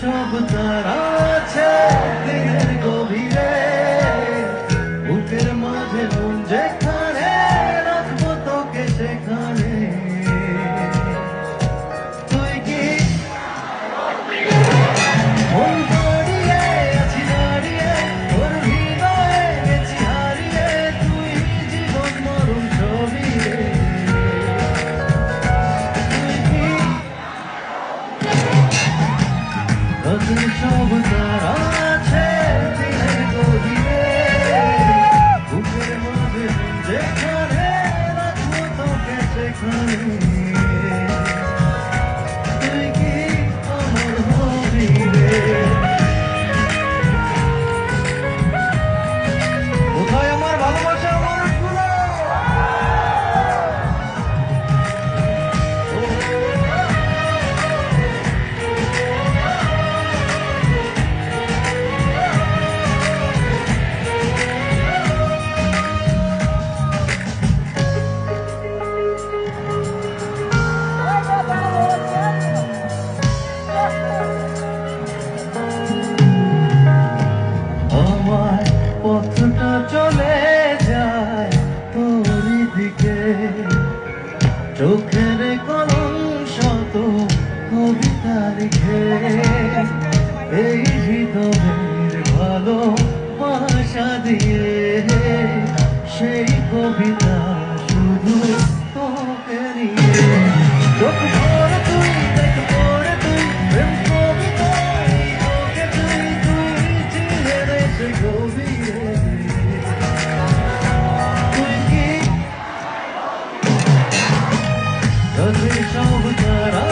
সব তারা আছে দিনের গভীরে, বুকের মাঝে মন যেখানে রাখবো তোকে সেখানে। তুই কি মন হারিয়ে আছি দাঁড়িয়ে, তোর হৃদয়ে গেছি হারিয়ে, তুই জীবন মরণ ছবি রে। তুই কি সব তারা আছে দিনের গভীরে, বুকের মাঝে যেখানে রাখবো তোকে সেখানে। তুই কি আমার হবি রে? কোথায় আমার ভালোবাসা মানুষগুলো? আমার পথটা চলে যায় তোরই দিকে, চোখের কলম শত কবিতা লিখে, এই হৃদয়ের ভালোবাসা দিয়ে সেই কবিতা শুধু তোকে নিয়ে। চোখ ভরে তুই দেখ পড়ে তুই প্রেম কবিতায় তোকে তুই, তুই চিনে রে সে গভীরে। তুই কি সব তারা